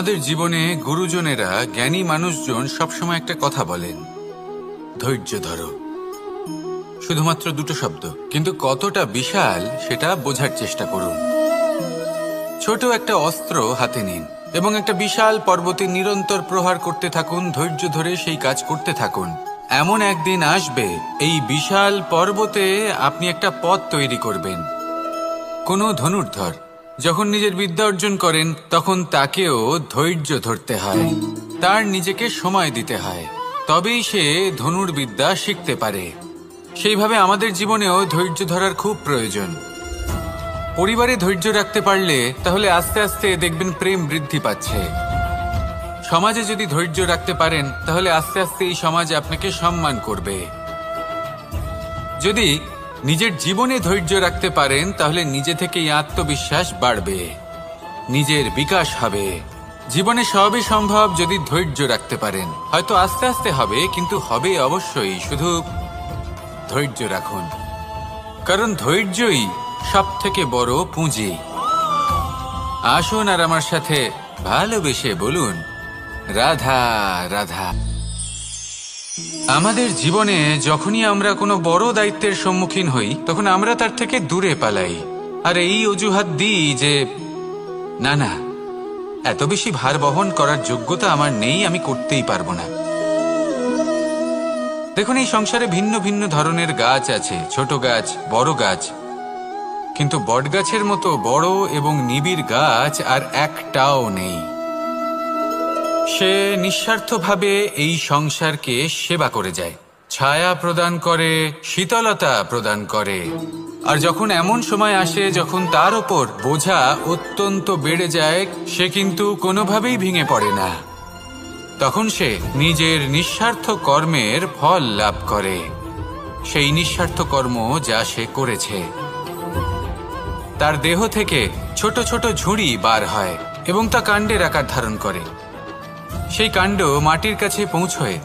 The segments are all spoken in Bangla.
আমাদের জীবনে গুরুজনেরা, জ্ঞানী মানুষজন সবসময় একটা কথা বলেন, ধৈর্য ধরো। শুধুমাত্র দুটো শব্দ, কিন্তু কতটা বিশাল সেটা বোঝার চেষ্টা করুন। ছোট একটা অস্ত্র হাতে নিন এবং একটা বিশাল পর্বতে নিরন্তর প্রহার করতে থাকুন। ধৈর্য ধরে সেই কাজ করতে থাকুন। এমন একদিন আসবে, এই বিশাল পর্বতে আপনি একটা পথ তৈরি করবেন। কোনো ধনুর্ধর যখন নিজের বিদ্যা অর্জন করেন, তখন তাকেও ধৈর্য ধরতে হয়, তার নিজেকে সময় দিতে হয়, তবেই সে ধনুর্বিদ্যা শিখতে পারে। সেইভাবে আমাদের জীবনেও ধৈর্য ধরার খুব প্রয়োজন। পরিবারে ধৈর্য রাখতে পারলে তাহলে আস্তে আস্তে দেখবেন প্রেম বৃদ্ধি পাচ্ছে। সমাজে যদি ধৈর্য রাখতে পারেন তাহলে আস্তে আস্তে এই সমাজ আপনাকে সম্মান করবে। যদি নিজের জীবনে ধৈর্য রাখতে পারেন তাহলে নিজে থেকেই আত্মবিশ্বাস বাড়বে, নিজের বিকাশ হবে। জীবনে সবই সম্ভব যদি ধৈর্য রাখতে পারেন। হয়তো আস্তে আস্তে হবে, কিন্তু হবে অবশ্যই। শুধু ধৈর্য রাখুন, কারণ ধৈর্যই সব থেকে বড় পুঁজি। আসুন আর আমার সাথে ভালোবেসে বলুন, রাধা রাধা। আমাদের জীবনে যখনই আমরা কোনো বড় দায়িত্বের সম্মুখীন হই, তখন আমরা তার থেকে দূরে পালাই আর এই অজুহাত দিই যে না না, এত বেশি ভার বহন করার যোগ্যতা আমার নেই, আমি করতেই পারবো না। দেখুন, এই সংসারে ভিন্ন ভিন্ন ধরনের গাছ আছে, ছোট গাছ, বড় গাছ, কিন্তু বটগাছের মতো বড় এবং নিবিড় গাছ আর একটাও নেই। সে নিঃস্বার্থভাবে এই সংসারকে সেবা করে যায়, ছায়া প্রদান করে, শীতলতা প্রদান করে। আর যখন এমন সময় আসে যখন তার ওপর বোঝা অত্যন্ত বেড়ে যায়, সে কিন্তু কোনোভাবেই ভেঙে পড়ে না। তখন সে নিজের নিঃস্বার্থ কর্মের ফল লাভ করে, সেই নিঃস্বার্থ কর্ম যা সে করেছে। তার দেহ থেকে ছোট ছোট ঝুড়ি বার হয় এবং তা কাণ্ডের আকার ধারণ করে। সেই কাণ্ড মাটির কাছে পৌঁছয়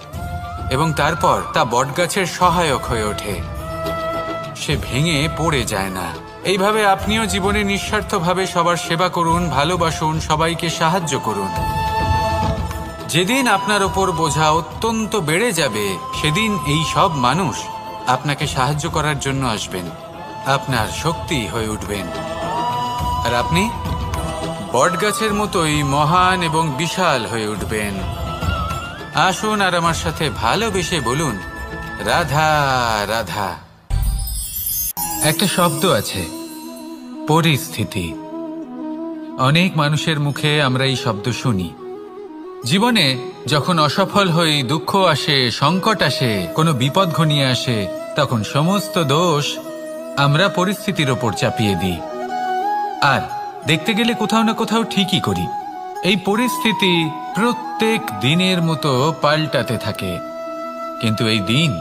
এবং তারপর তা বটগাছের সহায়ক হয়ে ওঠে। সে ভেঙে পড়ে যায় না। এইভাবে আপনিও জীবনে নিঃস্বার্থভাবে সবার সেবা করুন, ভালোবাসুন, সবাইকে সাহায্য করুন। যেদিন আপনার ওপর বোঝা অত্যন্ত বেড়ে যাবে, সেদিন এই সব মানুষ আপনাকে সাহায্য করার জন্য আসবেন, আপনার শক্তি হয়ে উঠবেন, আর আপনি বটগাছের মতোই মহান এবং বিশাল হয়ে উঠবেন। আসুন আর আমার সাথে ভালোবেসে বলুন, রাধা রাধা। একটা শব্দ আছে, পরিস্থিতি। অনেক মানুষের মুখে আমরা এই শব্দ শুনি। জীবনে যখন অসফল হই, দুঃখ আসে, সংকট আসে, কোনো বিপদ ঘনিয়ে আসে, তখন সমস্ত দোষ আমরা পরিস্থিতির ওপর চাপিয়ে দিই। আর দেখতে গেলে কোথাও না কোথাও ঠিকই করি। এই পরিস্থিতি প্রত্যেক দিনের মতো পাল্টাতে থাকে, কিন্তু এই দিন,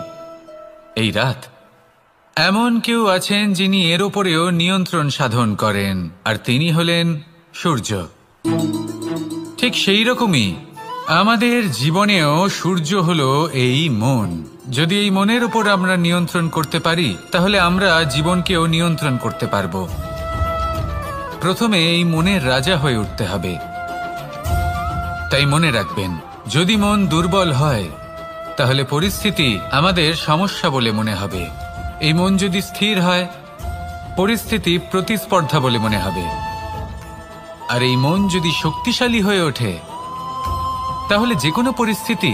এই রাত, এমন কেউ আছেন যিনি এর ওপরেও নিয়ন্ত্রণ সাধন করেন, আর তিনি হলেন সূর্য। ঠিক সেই রকমই আমাদের জীবনেও সূর্য হলো এই মন। যদি এই মনের উপর আমরা নিয়ন্ত্রণ করতে পারি, তাহলে আমরা জীবনকেও নিয়ন্ত্রণ করতে পারবো। প্রথমে এই মনের রাজা হয়ে উঠতে হবে। তাই মনে রাখবেন, যদি মন দুর্বল হয় তাহলে পরিস্থিতি আমাদের সমস্যা বলে মনে হবে। এই মন যদি স্থির হয়, পরিস্থিতি প্রতিস্পর্ধা বলে মনে হবে। আর এই মন যদি শক্তিশালী হয়ে ওঠে, তাহলে যে কোনো পরিস্থিতি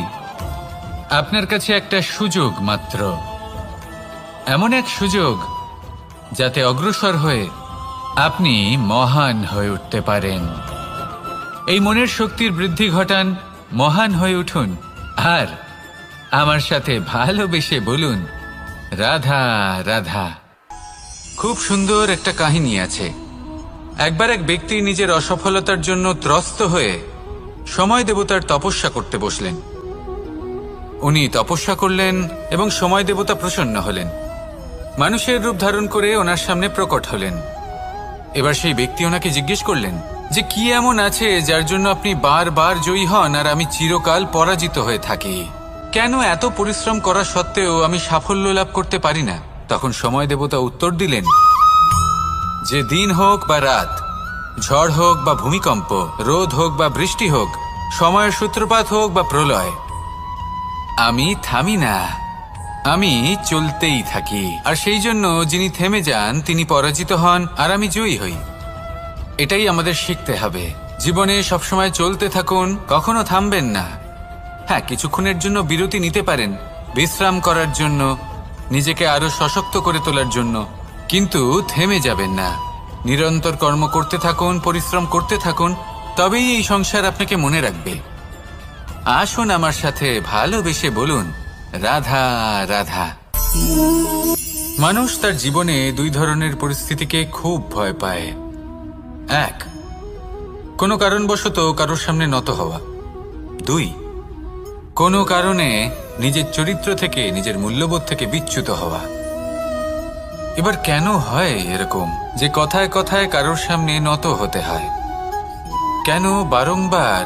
আপনার কাছে একটা সুযোগ মাত্র, এমন এক সুযোগ যাতে অগ্রসর হয়ে আপনি মহান হয়ে উঠতে পারেন। এই মনের শক্তির বৃদ্ধি ঘটান, মহান হয়ে উঠুন, আর আমার সাথে ভালোবেসে বলুন, রাধা রাধা। খুব সুন্দর একটা কাহিনী আছে। একবার এক ব্যক্তি নিজের অসফলতার জন্য ত্রস্ত হয়ে সময় দেবতার তপস্যা করতে বসলেন। উনি তপস্যা করলেন এবং সময় দেবতা প্রসন্ন হলেন, মানুষের রূপ ধারণ করে ওনার সামনে প্রকট হলেন। এবার সেই ব্যক্তি ওনাকে জিজ্ঞেস করলেন যে কি এমন আছে যার জন্য আপনি বারবার জয়ী হন আর আমি চিরকাল পরাজিত হয়ে থাকি? কেন এত পরিশ্রম করা সত্ত্বেও আমি সাফল্য লাভ করতে পারি না? তখন সময় দেবতা উত্তর দিলেন যে দিন হোক বা রাত, ঝড় হোক বা ভূমিকম্প, রোদ হোক বা বৃষ্টি হোক, সময়ের সূত্রপাত হোক বা প্রলয়, আমি থামি না, আমি চলতেই থাকি। আর সেই জন্য যিনি থেমে যান তিনি পরাজিত হন, আর আমি জয়ী হই। এটাই আমাদের শিখতে হবে। জীবনে সবসময় চলতে থাকুন, কখনো থামবেন না। হ্যাঁ, কিছুক্ষণের জন্য বিরতি নিতে পারেন, বিশ্রাম করার জন্য, নিজেকে আরো সশক্ত করে তোলার জন্য, কিন্তু থেমে যাবেন না। নিরন্তর কর্ম করতে থাকুন, পরিশ্রম করতে থাকুন, তবেই এই সংসার আপনাকে মনে রাখবে। আসুন আমার সাথে ভালোবেসে বলুন, রাধা রাধা। মানুষ তার জীবনে দুই ধরনের পরিস্থিতিকে খুব ভয় পায়। এক, কোনো কারণবশত কারোর সামনে নত হওয়া। দুই, কোনো কারণে নিজের চরিত্র থেকে, নিজের মূল্যবোধ থেকে বিচ্যুত হওয়া। এবার কেন হয় এরকম যে কথায় কথায় কারোর সামনে নত হতে হয়? কেন বারংবার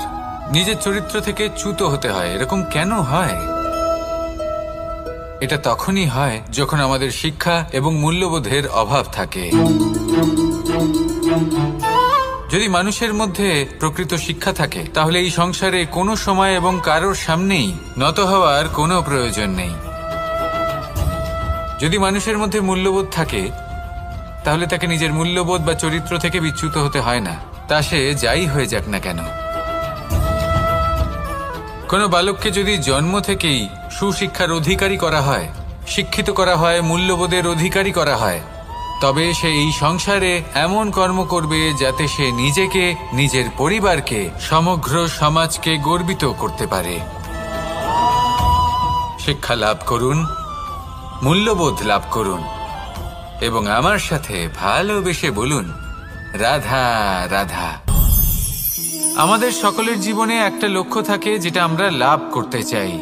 নিজের চরিত্র থেকে চ্যুত হতে হয়? এরকম কেন হয়? এটা তখনই হয় যখন আমাদের শিক্ষা এবং মূল্যবোধের অভাব থাকে। যদি মানুষের মধ্যে প্রকৃত শিক্ষা থাকে, তাহলে এই সংসারে কোনো সময় এবং কারোর সামনেই নত হওয়ার কোনো প্রয়োজন নেই। যদি মানুষের মধ্যে মূল্যবোধ থাকে, তাহলে তাকে নিজের মূল্যবোধ বা চরিত্র থেকে বিচ্যুত হতে হয় না, তা সে যাই হয়ে যাক না কেন। কোনো বালককে যদি জন্ম থেকেই সুশিক্ষার অধিকারী করা হয়, শিক্ষিত করা হয়, মূল্যবোধের অধিকারী করা হয়, তবে সে এই সংসারে এমন কর্ম করবে যাতে সে নিজেকে, নিজের পরিবারকে, সমগ্র সমাজকে গর্বিত করতে পারে। শিক্ষা লাভ করুন, মূল্যবোধ লাভ করুন, এবং আমার সাথে ভালোবেসে বলুন, রাধা রাধা। আমাদের সকলের জীবনে একটা লক্ষ্য থাকে যেটা আমরা লাভ করতে চাই।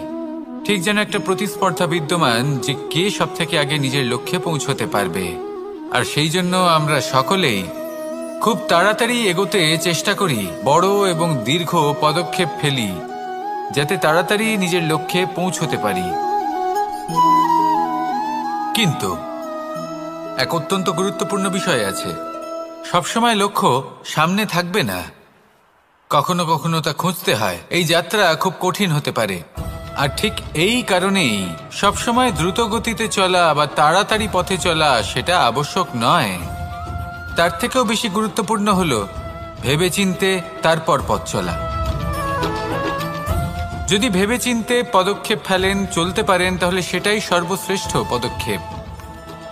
ঠিক যেন একটা প্রতিস্পর্ধা বিদ্যমান যে কে সব থেকে আগে নিজের লক্ষ্যে পৌঁছতে পারবে। আর সেই জন্য আমরা সকলেই খুব তাড়াতাড়ি এগোতে চেষ্টা করি, বড় এবং দীর্ঘ পদক্ষেপ ফেলি, যাতে তাড়াতাড়ি নিজের লক্ষ্যে পৌঁছতে পারি। কিন্তু এক অত্যন্ত গুরুত্বপূর্ণ বিষয় আছে, সবসময় লক্ষ্য সামনে থাকবে না, কখনো কখনো তা খুঁজতে হয়। এই যাত্রা খুব কঠিন হতে পারে, আর ঠিক এই কারণেই সবসময় দ্রুত গতিতে চলা বা তাড়াতাড়ি পথে চলা সেটা আবশ্যক নয়। তার থেকেও বেশি গুরুত্বপূর্ণ হলো ভেবেচিন্তে তারপর পথ চলা। যদি ভেবেচিন্তে পদক্ষেপ ফেলেন, চলতে পারেন, তাহলে সেটাই সর্বশ্রেষ্ঠ পদক্ষেপ।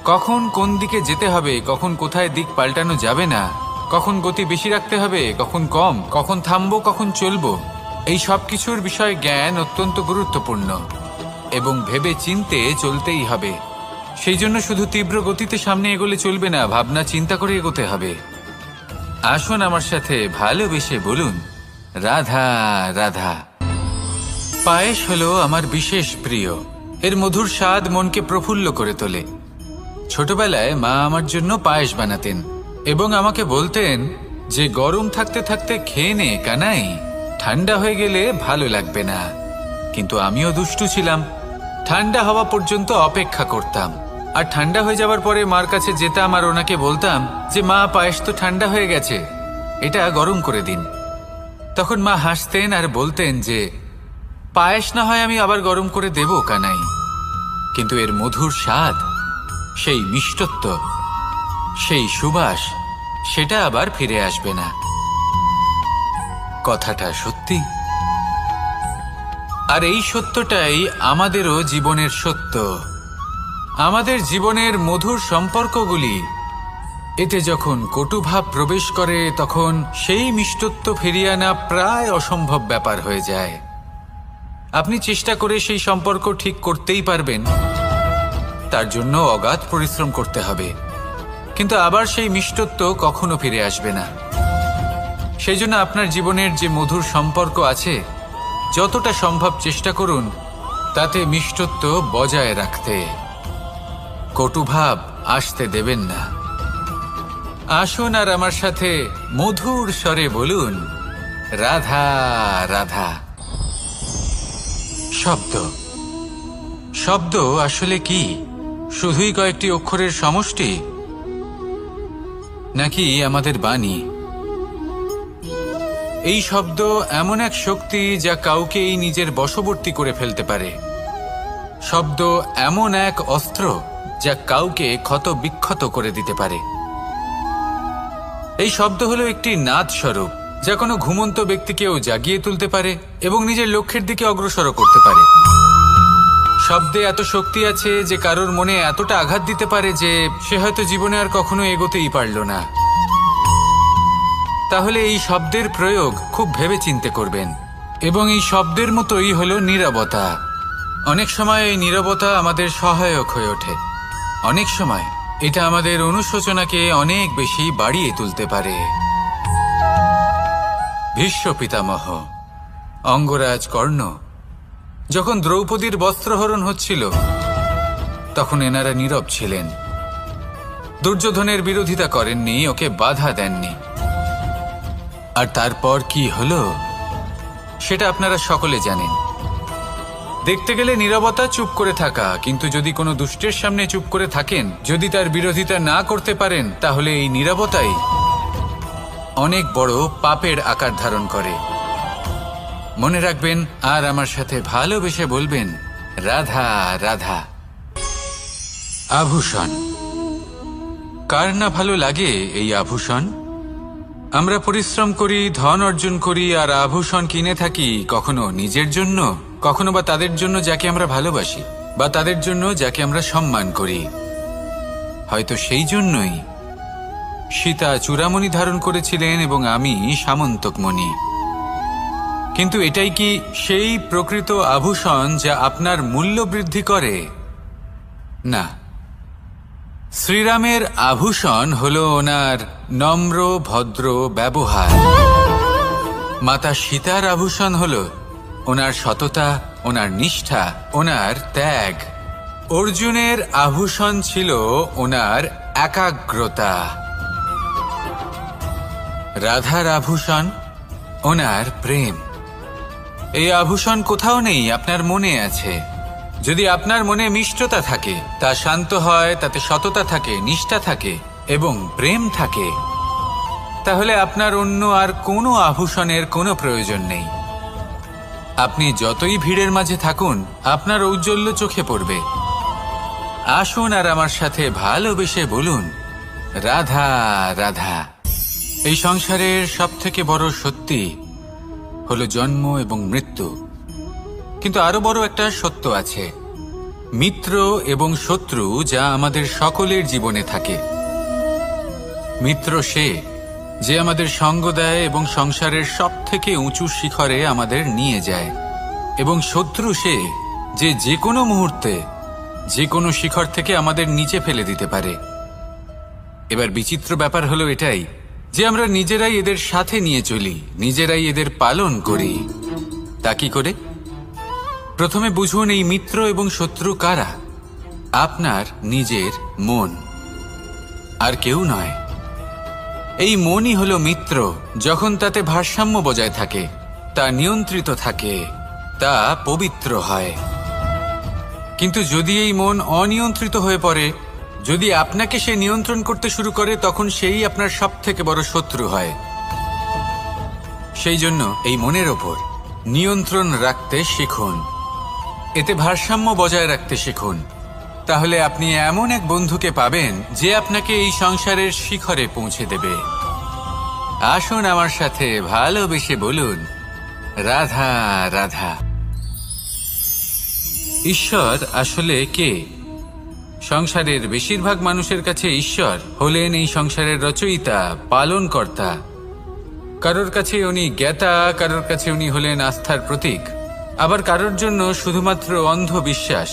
কখন কোন দিকে যেতে হবে, কখন কোথায় দিক পাল্টানো যাবে না, কখন গতি বেশি রাখতে হবে, কখন কম, কখন থামবো, কখন চলবো, এই সব কিছুর বিষয়ে জ্ঞান অত্যন্ত গুরুত্বপূর্ণ এবং ভেবে চিন্তে চলতেই হবে। সেই জন্য শুধু তীব্র গতিতে সামনে এগোলে চলবে না, ভাবনা চিন্তা করে এগোতে হবে। আসুন আমার সাথে ভালোবেসে বলুন, রাধা রাধা। পায়েস হলো আমার বিশেষ প্রিয়। এর মধুর স্বাদ মনকে প্রফুল্ল করে তোলে। ছোটবেলায় মা আমার জন্য পায়েস বানাতেন এবং আমাকে বলতেন যে গরম থাকতে থাকতে খেয়ে নে কানাই, ঠান্ডা হয়ে গেলে ভালো লাগবে না। কিন্তু আমিও দুষ্টু ছিলাম, ঠান্ডা হওয়া পর্যন্ত অপেক্ষা করতাম, আর ঠান্ডা হয়ে যাওয়ার পরে মার কাছে যেতাম আর ওনাকে বলতাম যে মা, পায়েস তো ঠান্ডা হয়ে গেছে, এটা গরম করে দিন। তখন মা হাসতেন আর বলতেন যে পায়েস না হয় আমি আবার গরম করে দেব কানাই, কিন্তু এর মধুর স্বাদ, সেই মিষ্টত্ব, সেই সুবাস, সেটা আবার ফিরে আসবে না। কথাটা সত্যি, আর এই সত্যটাই আমাদেরও জীবনের সত্য। আমাদের জীবনের মধুর সম্পর্কগুলি, এতে যখন কটুভাব প্রবেশ করে তখন সেই মিষ্টত্ব ফিরিয়ে আনা প্রায় অসম্ভব ব্যাপার হয়ে যায়। আপনি চেষ্টা করে সেই সম্পর্ক ঠিক করতেই পারবেন, তার জন্য অগাধ পরিশ্রম করতে হবে, কিন্তু আবার সেই মিষ্টত্ব কখনো ফিরে আসবে না। সেই জন্য আপনার জীবনের যে মধুর সম্পর্ক আছে, যতটা সম্ভব চেষ্টা করুন তাতে মিষ্টত্ব বজায় রাখতে। কটুভাব আসতে দেবেন না। আসুন আর আমার সাথে মধুর স্বরে বলুন, রাধা রাধা। শব্দ, শব্দ আসলে কি? শুধুই কয়েকটি অক্ষরের সমষ্টি, নাকি আমাদের বাণী, এই শব্দ এমন এক শক্তি যা কাউকে এই নিজের বশবর্তী করে ফেলতে পারে। শব্দ এমন এক অস্ত্র যা কাউকে ক্ষত বিক্ষত করে দিতে পারে। এই শব্দ হলো একটি নাদ স্বরূপ যা কোনো ঘুমন্ত ব্যক্তিকেও জাগিয়ে তুলতে পারে এবং নিজের লক্ষ্যের দিকে অগ্রসর করতে পারে। শব্দে এত শক্তি আছে যে কারোর মনে এতটা আঘাত দিতে পারে যে সে হয়তো জীবনে আর কখনো এগোতেই পারল না। তাহলে এই শব্দের প্রয়োগ খুব ভেবে চিন্তে করবেন। এবং এই শব্দের মতোই হলো নীরবতা। অনেক সময় এই নীরবতা আমাদের সহায়ক হয়ে ওঠে। অনেক সময় এটা আমাদের অনুশোচনাকে অনেক বেশি বাড়িয়ে তুলতে পারে। ভীষ্ম পিতামহ, অঙ্গরাজ কর্ণ যখন দ্রৌপদীর বস্ত্রহরণ হচ্ছিল তখন এনারা নীরব ছিলেন। দুর্যোধনের বিরোধিতা করেননি, ওকে বাধা দেননি। আর তারপর কি হলো সেটা আপনারা সকলে জানেন। দেখতে গেলে নীরবতা চুপ করে থাকা, কিন্তু যদি কোনো দুষ্টের সামনে চুপ করে থাকেন, যদি তার বিরোধিতা না করতে পারেন, তাহলে এই নীরবতাই অনেক বড় পাপের আকার ধারণ করে। মনে রাখবেন আর আমার সাথে ভালোবেসে বলবেন, রাধা রাধা। আভূষণ। কার না ভালো লাগে এই আভূষণ? আমরা পরিশ্রম করি, ধন অর্জন করি আর আভূষণ কিনে থাকি, কখনো নিজের জন্য, কখনো বা তাদের জন্য যাকে আমরা ভালোবাসি, বা তাদের জন্য যাকে আমরা সম্মান করি। হয়তো সেই জন্যই সীতা চূড়ামণি ধারণ করেছিলেন এবং আমি সামন্তকমণি। কিন্তু এটাই কি সেই প্রকৃত আভূষণ যা আপনার মূল্য বৃদ্ধি করে? না। শ্রীরামের আভূষণ হল ওনার নম্র ভদ্র ব্যবহার। মাতা সীতার আভূষণ হল ওনার সততা, ওনার নিষ্ঠা, ওনার ত্যাগ। অর্জুনের আভূষণ ছিল ওনার একাগ্রতা। রাধার আভূষণ ওনার প্রেম। এই আভূষণ কোথাও নেই, আপনার মনে আছে। যদি আপনার মনে মিষ্টতা থাকে, তা শান্ত হয়, তাতে সততা থাকে, নিষ্ঠা থাকে এবং প্রেম থাকে, তাহলে আপনার অন্য আর কোনো আভূষণের কোনো প্রয়োজন নেই। আপনি যতই ভিড়ের মাঝে থাকুন, আপনার ঔজ্জ্বল্য চোখে পড়বে। আসুন আর আমার সাথে ভালোবেসে বলুন, রাধা রাধা। এই সংসারের সবথেকে বড় সত্যি হলো জন্ম এবং মৃত্যু। কিন্তু আরো বড় একটা সত্য আছে, মিত্র এবং শত্রু, যা আমাদের সকলের জীবনে থাকে। মিত্র সে যে আমাদের সঙ্গ দেয় এবং সংসারের সবথেকে উঁচু শিখরে আমাদের নিয়ে যায়, এবং শত্রু সে যে যে কোনো মুহূর্তে যে কোনো শিখর থেকে আমাদের নিচে ফেলে দিতে পারে। এবার বিচিত্র ব্যাপার হলো এটাই যে আমরা নিজেরাই এদের সাথে নিয়ে চলি, নিজেরাই এদের পালন করি। তা কি করে? প্রথমে বুঝুন এই মিত্র এবং শত্রু কারা। আপনার নিজের মন, আর কেউ নয়। এই মনই হলো মিত্র যখন তাতে ভারসাম্য বজায় থাকে, তা নিয়ন্ত্রিত থাকে, তা পবিত্র হয়। কিন্তু যদি এই মন অনিয়ন্ত্রিত হয়ে পড়ে, যদি আপনাকে সে নিয়ন্ত্রণ করতে শুরু করে, তখন সেই আপনার সবথেকে বড় শত্রু হয়। সেই জন্য এই মনের ওপর নিয়ন্ত্রণ রাখতে শিখুন, এতে ভারসাম্য বজায় রাখতে শিখুন। তাহলে আপনি এমন এক বন্ধুকে পাবেন যে আপনাকে এই সংসারের শিখরে পৌঁছে দেবে। আসুন আমার সাথে ভালোবেসে বলুন, রাধা রাধা। ঈশ্বর আসলে কে? সংসারের বেশিরভাগ মানুষের কাছে ঈশ্বর হলেন এই সংসারের রচয়িতা, পালনকর্তা। কারোর কাছে উনি জ্ঞাতা, কারোর কাছে উনি হলেন আস্থার প্রতীক, আবার কারোর জন্য শুধুমাত্র অন্ধ বিশ্বাস।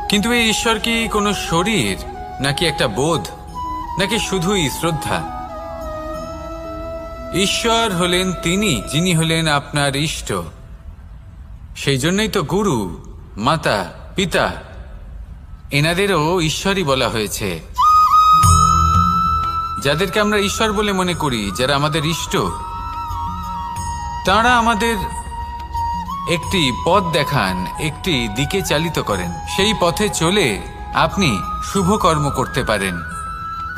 কিন্তু এই ঈশ্বর কি কোনো শরীর, নাকি একটা বোধ, নাকি শুধুই শ্রদ্ধা? ঈশ্বর হলেন তিনি যিনি হলেন আপনার ইষ্ট। সেই জন্যই তো গুরু, মাতা, পিতা এনাদেরও ঈশ্বরই বলা হয়েছে। যাদেরকে আমরা ঈশ্বর বলে মনে করি, যারা আমাদের ইষ্ট, তাঁরা আমাদের একটি পথ দেখান, একটি দিকে চালিত করেন। সেই পথে চলে আপনি শুভ কর্ম করতে পারেন,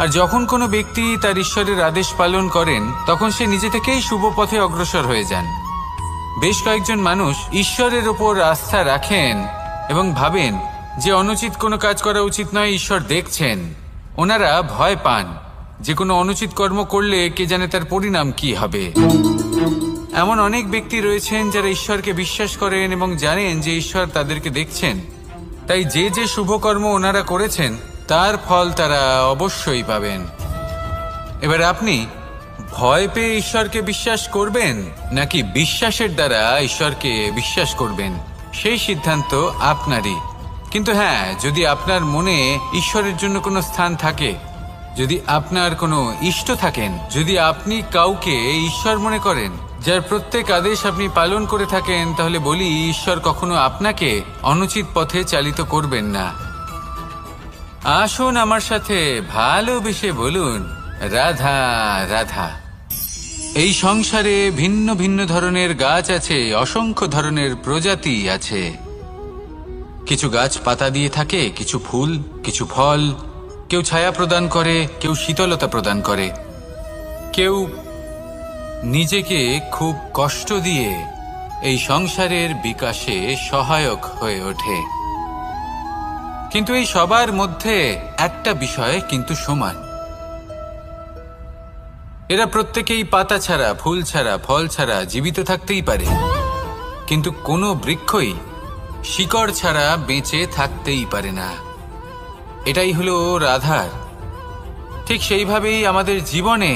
আর যখন কোনো ব্যক্তি তার ঈশ্বরের আদেশ পালন করেন তখন সে নিজে থেকেই শুভ পথে অগ্রসর হয়ে যান। বেশ কয়েকজন মানুষ ঈশ্বরের ওপর আস্থা রাখেন এবং ভাবেন যে অনুচিত কোনো কাজ করা উচিত নয়, ঈশ্বর দেখছেন। ওনারা ভয় পান যে কোনো অনুচিত কর্ম করলে কে জানে তার পরিণাম কি হবে। এমন অনেক ব্যক্তি রয়েছেন যারা ঈশ্বরকে বিশ্বাস করেন এবং জানেন যে ঈশ্বর তাদেরকে দেখছেন, তাই যে যে শুভকর্ম ওনারা করেছেন তার ফল তারা অবশ্যই পাবেন। এবার আপনি ভয় পেয়ে ঈশ্বরকে বিশ্বাস করবেন নাকি বিশ্বাসের দ্বারা ঈশ্বরকে বিশ্বাস করবেন, সেই সিদ্ধান্ত আপনারই। কিন্তু হ্যাঁ, যদি আপনার মনে ঈশ্বরের জন্য কোনো স্থান থাকে, যদি আপনার কোনো ইষ্ট থাকেন, যদি আপনি কাউকে ঈশ্বর মনে করেন যার প্রত্যেক আদেশ আপনি পালন করে থাকেন, তাহলে বলি ঈশ্বর কখনো আপনাকে অনুচিত পথে চালিত করবেন না। আসুন আমার সাথে ভালোবেসে বলুন, রাধা রাধা। এই সংসারে ভিন্ন ভিন্ন ধরনের গাছ আছে, অসংখ্য ধরনের প্রজাতি আছে। কিছু গাছ পাতা দিয়ে থাকে, কিছু ফুল, কিছু ফল। কেউ ছায়া প্রদান করে, কেউ শীতলতা প্রদান করে, কেউ নিজেকে খুব কষ্ট দিয়ে এই সংসারের বিকাশে সহায়ক হয়ে ওঠে। কিন্তু এই সবার মধ্যে একটা বিষয় কিন্তু সমান, এরা প্রত্যেকেই পাতা ছাড়া, ফুল ছাড়া, ফল ছাড়া জীবিত থাকতেই পারে, কিন্তু কোনো বৃক্ষই শিকড় ছাড়া বেঁচে থাকতেই পারে না। এটাই হলো রাধার। ঠিক সেইভাবেই আমাদের জীবনে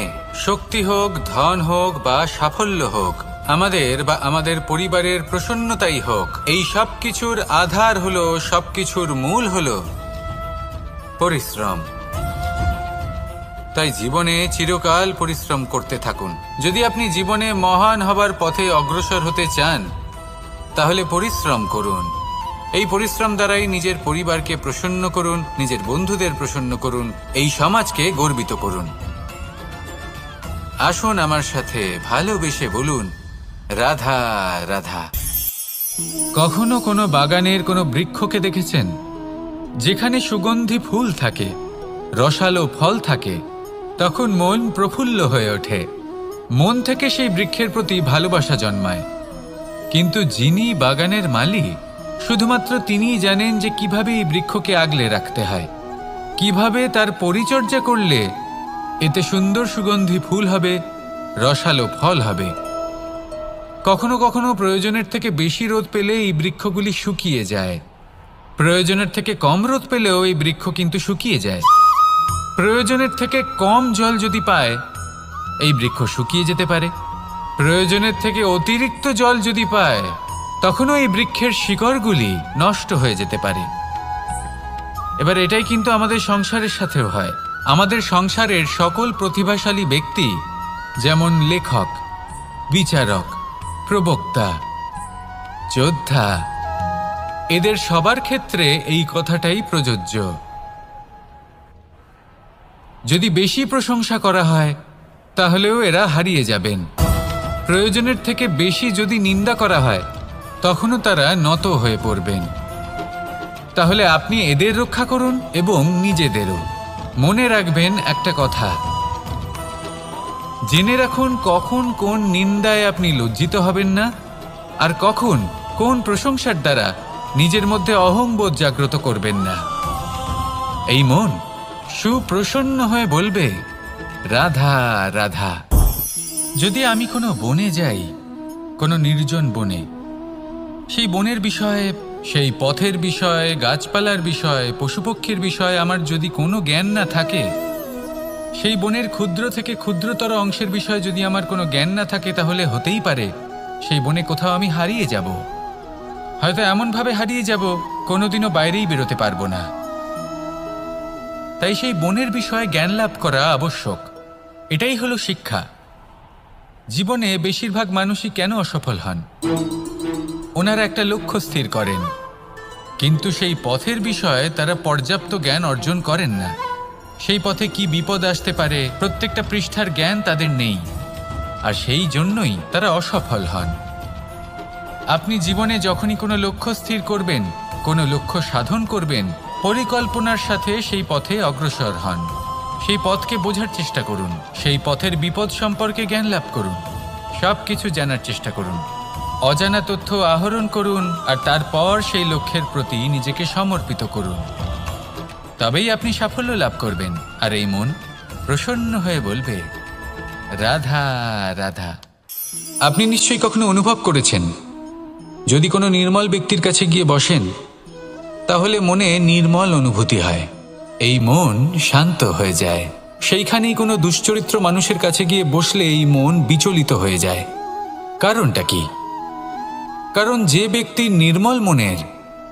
শক্তি হোক, ধন হোক বা সাফল্য হোক, আমাদের বা আমাদের পরিবারের প্রসন্নতাই হোক, এই সব কিছুর আধার হলো, সবকিছুর মূল হলো পরিশ্রম। তাই জীবনে চিরকাল পরিশ্রম করতে থাকুন। যদি আপনি জীবনে মহান হবার পথে অগ্রসর হতে চান, তাহলে পরিশ্রম করুন। এই পরিশ্রম দ্বারাই নিজের পরিবারকে প্রসন্ন করুন, নিজের বন্ধুদের প্রসন্ন করুন, এই সমাজকে গর্বিত করুন। আসুন আমার সাথে ভালোবেসে বলুন, রাধা রাধা। কখনো কোনো বাগানের কোনো বৃক্ষকে দেখেছেন যেখানে সুগন্ধি ফুল থাকে, রসালো ফল থাকে? তখন মন প্রফুল্ল হয়ে ওঠে, মন থেকে সেই বৃক্ষের প্রতি ভালোবাসা জন্মায়। কিন্তু যিনি বাগানের মালিক, শুধুমাত্র তিনিই জানেন যে কিভাবে এই বৃক্ষকে আগলে রাখতে হয়, কিভাবে তার পরিচর্যা করলে এতে সুন্দর সুগন্ধি ফুল হবে, রসালো ফল হবে। কখনো কখনো প্রয়োজনের থেকে বেশি রোদ পেলে এই বৃক্ষগুলি শুকিয়ে যায়, প্রয়োজনের থেকে কম রোদ পেলেও এই বৃক্ষ কিন্তু শুকিয়ে যায়। প্রয়োজনের থেকে কম জল যদি পায়, এই বৃক্ষ শুকিয়ে যেতে পারে। প্রয়োজনের থেকে অতিরিক্ত জল যদি পায়, তখনও এই বৃক্ষের শিকড়গুলি নষ্ট হয়ে যেতে পারে। এবার এটাই কিন্তু আমাদের সংসারের সাথেও হয়। আমাদের সংসারের সকল প্রতিভাশালী ব্যক্তি, যেমন লেখক, বিচারক, প্রবক্তা, যোদ্ধা, এদের সবার ক্ষেত্রে এই কথাটাই প্রযোজ্য। যদি বেশি প্রশংসা করা হয়, তাহলেও এরা হারিয়ে যাবেন। প্রয়োজনের থেকে বেশি যদি নিন্দা করা হয়, তখনও তারা নত হয়ে পড়বেন। তাহলে আপনি এদের রক্ষা করুন এবং নিজেদেরও। মনে রাখবেন একটা কথা, জেনে রাখুন কখন কোন নিন্দায় আপনি লজ্জিত হবেন না, আর কখন কোন প্রশংসার দ্বারা নিজের মধ্যে অহংবোধ জাগ্রত করবেন না। এই মন সুপ্রসন্ন হয়ে বলবে, রাধা রাধা। যদি আমি কোনো বনে যাই, কোনো নির্জন বনে, সেই বনের বিষয়ে, সেই পথের বিষয়ে, গাছপালার বিষয়ে, পশুপক্ষীর বিষয়ে আমার যদি কোনো জ্ঞান না থাকে, সেই বনের ক্ষুদ্র থেকে ক্ষুদ্রতর অংশের বিষয়ে যদি আমার কোনো জ্ঞান না থাকে, তাহলে হতেই পারে সেই বনে কোথাও আমি হারিয়ে যাব। হয়তো এমনভাবে হারিয়ে যাব, কোনোদিনও বাইরেই বেরোতে পারবো না। তাই সেই বনের বিষয়ে জ্ঞান লাভ করা আবশ্যক। এটাই হলো শিক্ষা। জীবনে বেশিরভাগ মানুষই কেন অসফল হন? ওনারা একটা লক্ষ্য স্থির করেন, কিন্তু সেই পথের বিষয়ে তারা পর্যাপ্ত জ্ঞান অর্জন করেন না। সেই পথে কি বিপদ আসতে পারে প্রত্যেকটা পৃষ্ঠার জ্ঞান তাদের নেই, আর সেই জন্যই তারা অসফল হন। আপনি জীবনে যখনই কোনো লক্ষ্য স্থির করবেন, কোনো লক্ষ্য সাধন করবেন, পরিকল্পনার সাথে সেই পথে অগ্রসর হন। সেই পথকে বোঝার চেষ্টা করুন, সেই পথের বিপদ সম্পর্কে জ্ঞান লাভ করুন, সব কিছু জানার চেষ্টা করুন, অজানা তথ্য আহরণ করুন, আর তারপর সেই লক্ষ্যের প্রতি নিজেকে সমর্পিত করুন। তবেই আপনি সাফল্য লাভ করবেন, আর এই মন প্রসন্ন হয়ে বলবে, রাধা রাধা। আপনি নিশ্চয়ই কখনো অনুভব করেছেন, যদি কোনো নির্মল ব্যক্তির কাছে গিয়ে বসেন তাহলে মনে নির্মল অনুভূতি হয়, এই মন শান্ত হয়ে যায়। সেইখানেই কোনো দুশ্চরিত্র মানুষের কাছে গিয়ে বসলে এই মন বিচলিত হয়ে যায়। কারণটা কি? কারণ যে ব্যক্তি নির্মল মনের,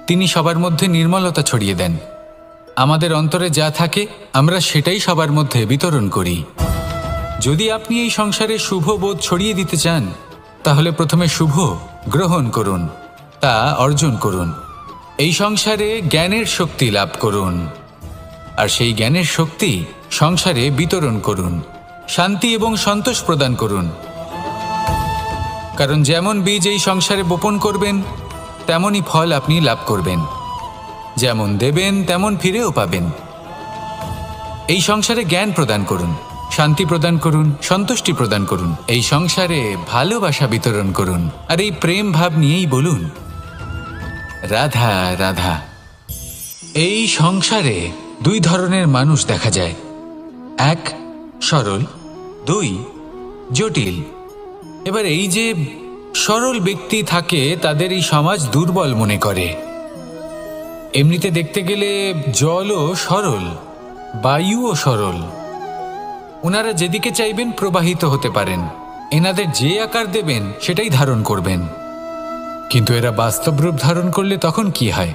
তিনি সবার মধ্যে নির্মলতা ছড়িয়ে দেন। আমাদের অন্তরে যা থাকে আমরা সেটাই সবার মধ্যে বিতরণ করি। যদি আপনি এই সংসারে শুভ বোধ ছড়িয়ে দিতে চান, তাহলে প্রথমে শুভ গ্রহণ করুন, তা অর্জন করুন। এই সংসারে জ্ঞানের শক্তি লাভ করুন, আর সেই জ্ঞানের শক্তি সংসারে বিতরণ করুন। শান্তি এবং সন্তোষ প্রদান করুন, কারণ যেমন বীজ এই সংসারে বপন করবেন তেমনই ফল আপনি লাভ করবেন। যেমন দেবেন তেমন ফিরেও পাবেন। এই সংসারে জ্ঞান প্রদান করুন, শান্তি প্রদান করুন, সন্তুষ্টি প্রদান করুন। এই সংসারে ভালোবাসা বিতরণ করুন, আর এই প্রেম ভাব নিয়েই বলুন, রাধা রাধা। এই সংসারে দুই ধরনের মানুষ দেখা যায়, এক সরল, দুই জটিল। এবার এই যে সরল ব্যক্তি থাকে তাদের এই সমাজ দুর্বল মনে করে। এমনিতে দেখতে গেলে জলও সরল, বায়ুও সরল, ওনারা যেদিকে চাইবেন প্রবাহিত হতে পারেন, এনাদের যে আকার দেবেন সেটাই ধারণ করবেন। কিন্তু এরা বাস্তব রূপ ধারণ করলে তখন কি হয়?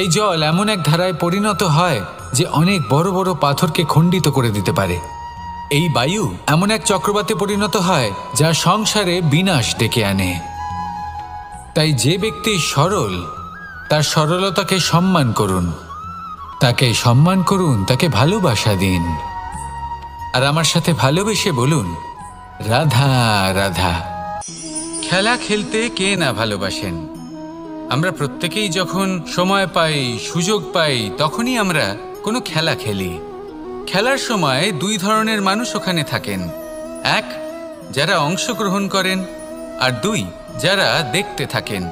এই জল এমন এক ধারায় পরিণত হয় যে অনেক বড় বড় পাথরকে খণ্ডিত করে দিতে পারে। এই বায়ু এমন এক চক্রবাতে পরিণত হয় যা সংসারে বিনাশ ডেকে আনে। তাই যে ব্যক্তি সরল, তার সরলতাকে সম্মান করুন, তাকে সম্মান করুন, তাকে ভালোবাসা দিন, আর আমার সাথে ভালোবেসে বলুন, রাধা রাধা। খেলা খেলতে কে না ভালোবাসেন? আমরা প্রত্যেকেই যখন সময় পাই, সুযোগ পাই, তখনই আমরা কোনো খেলা খেলি। খেলার সময় দুই ধরনের মানুষ ওখানে থাকেন, এক যারা অংশগ্রহণ করেন, আর দুই যারা দেখতে থাকেন,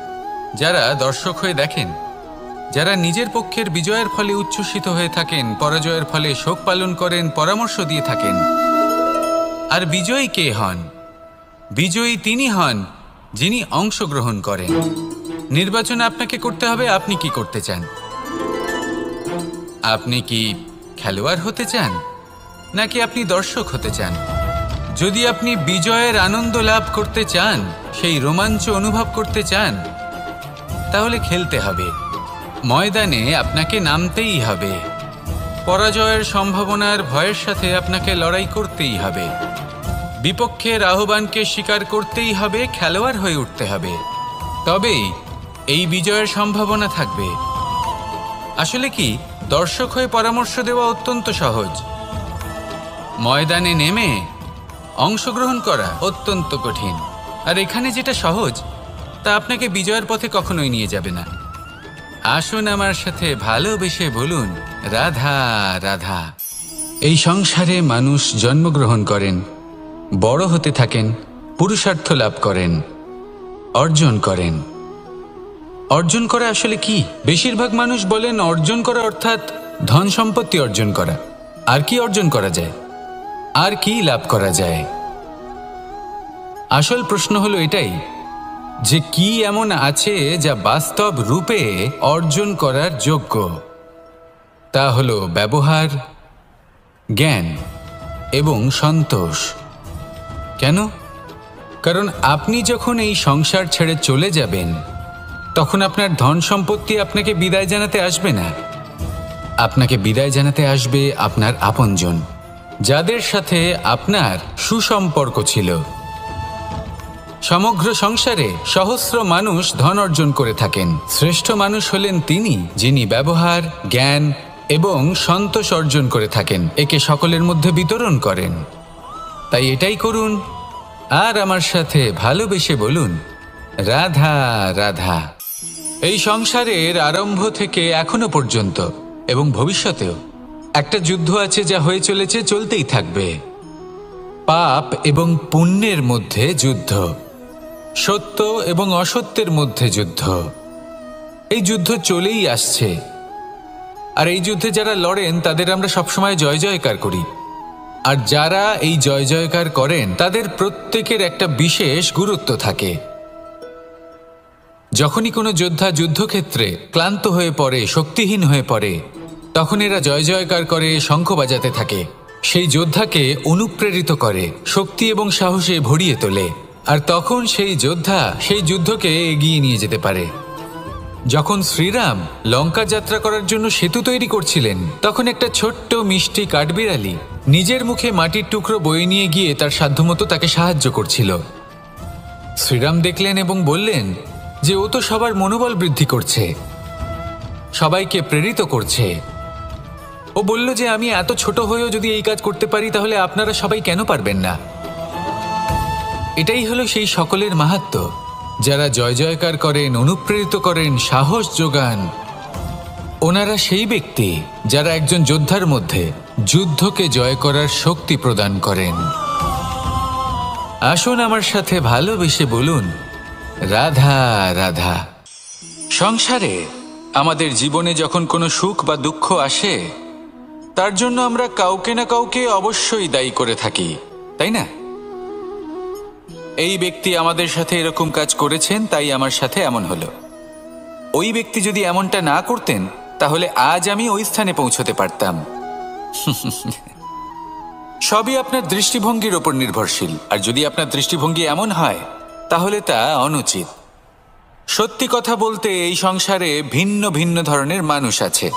যারা দর্শক হয়ে দেখেন, যারা নিজের পক্ষের বিজয়ের ফলে উচ্ছ্বসিত হয়ে থাকেন, পরাজয়ের ফলে শোক পালন করেন, পরামর্শ দিয়ে থাকেন। আর বিজয়ী কে হন? বিজয়ী তিনি হন যিনি অংশগ্রহণ করেন। নির্বাচন আপনাকে করতে হবে, আপনি কি করতে চান? আপনি কি খেলোয়াড় হতে চান, নাকি আপনি দর্শক হতে চান? যদি আপনি বিজয়ের আনন্দ লাভ করতে চান, সেই রোমাঞ্চ অনুভব করতে চান, তাহলে খেলতে হবে, ময়দানে আপনাকে নামতেই হবে। পরাজয়ের সম্ভাবনার ভয়ের সাথে আপনাকে লড়াই করতেই হবে, বিপক্ষের আহ্বানকে স্বীকার করতেই হবে, খেলোয়াড় হয়ে উঠতে হবে, তবেই এই বিজয়ের সম্ভাবনা থাকবে। আসলে কি, দর্শক হয়ে পরামর্শ দেওয়া অত্যন্ত সহজ, ময়দানে নেমে অংশগ্রহণ করা অত্যন্ত কঠিন। আর এখানে যেটা সহজ তা আপনাকে বিজয়ের পথে কখনোই নিয়ে যাবে না। আসুন আমার সাথে ভালোবেসে বলুন, রাধা রাধা। এই সংসারে মানুষ জন্মগ্রহণ করেন, বড় হতে থাকেন, পুরুষার্থ লাভ করেন, অর্জন করেন। অর্জন করা আসলে কি? বেশিরভাগ মানুষ বলেন অর্জন করা অর্থাৎ ধন সম্পত্তি অর্জন করা। আর কি অর্জন করা যায়? আর কি লাভ করা যায়? আসল প্রশ্ন হলো এটাই যে কি এমন আছে যা বাস্তব রূপে অর্জন করার যোগ্য। তা হলো ব্যবহার, জ্ঞান এবং সন্তোষ। কেন? কারণ আপনি যখন এই সংসার ছেড়ে চলে যাবেন, তখন আপনার ধন সম্পত্তি আপনাকে বিদায় জানাতে আসবে না। আপনাকে বিদায় জানাতে আসবে আপনার আপনজন, যাদের সাথে আপনার সুসম্পর্ক ছিল। সমগ্র সংসারে সহস্র মানুষ ধন অর্জন করে থাকেন। শ্রেষ্ঠ মানুষ হলেন তিনি যিনি ব্যবহার, জ্ঞান এবং সন্তোষ অর্জন করে থাকেন, একে সকলের মধ্যে বিতরণ করেন। তাই এটাই করুন, আর আমার সাথে ভালোবেসে বলুন, রাধা রাধা। এই সংসারের আরম্ভ থেকে এখনো পর্যন্ত এবং ভবিষ্যতেও একটা যুদ্ধ আছে যা হয়ে চলেছে, চলতেই থাকবে। পাপ এবং পুণ্যের মধ্যে যুদ্ধ, সত্য এবং অসত্যের মধ্যে যুদ্ধ। এই যুদ্ধ চলেই আসছে, আর এই যুদ্ধে যারা লড়েন তাদের আমরা সবসময় জয় জয়কার করি। আর যারা এই জয় জয়কার করেন তাদের প্রত্যেকের একটা বিশেষ গুরুত্ব থাকে। যখনই কোনো যোদ্ধা যুদ্ধক্ষেত্রে ক্লান্ত হয়ে পড়ে, শক্তিহীন হয়ে পড়ে, তখন এরা জয় জয়কার করে, শঙ্খ বাজাতে থাকে। সেই যোদ্ধাকে অনুপ্রেরিত করে, শক্তি এবং সাহসে ভরিয়ে তোলে, আর তখন সেই যোদ্ধা সেই যুদ্ধকে এগিয়ে নিয়ে যেতে পারে। যখন শ্রীরাম লঙ্কা যাত্রা করার জন্য সেতু তৈরি করছিলেন, তখন একটা ছোট্ট মিষ্টি কাঠবিড়ালি নিজের মুখে মাটির টুকরো বয়ে নিয়ে গিয়ে তার সাধ্যমতো তাকে সাহায্য করছিল। শ্রীরাম দেখলেন এবং বললেন যে ও তো সবার মনোবল বৃদ্ধি করছে, সবাইকে প্রেরিত করছে। ও বলল যে আমি এত ছোট হয়েও যদি এই কাজ করতে পারি, তাহলে আপনারা সবাই কেন পারবেন না? এটাই হলো সেই সকলের মাহাত্ম্য, যারা জয় জয়কার করেন, অনুপ্রেরিত করেন, সাহস যোগান। ওনারা সেই ব্যক্তি যারা একজন যোদ্ধার মধ্যে যুদ্ধকে জয় করার শক্তি প্রদান করেন। আসুন আমার সাথে ভালোবেসে বলুন, রাধা রাধা। সংসারে আমাদের জীবনে যখন কোনো সুখ বা দুঃখ আসে, তার জন্য আমরা কাউকে না কাউকে অবশ্যই দায়ী করে থাকি, তাই না? এই ব্যক্তি আমাদের সাথে এরকম কাজ করেছেন, তাই আমার সাথে এমন হলো। ওই ব্যক্তি যদি এমনটা না করতেন, তাহলে আজ আমি ওই স্থানে পৌঁছতে পারতাম। সবই আপনার দৃষ্টিভঙ্গির ওপর নির্ভরশীল, আর যদি আপনার দৃষ্টিভঙ্গি এমন হয়, তাহলে তা অনুচিত। সত্যি কথা বলতে, এই সংসারে ভিন্ন ভিন্ন ধরনের মানুষ আছে।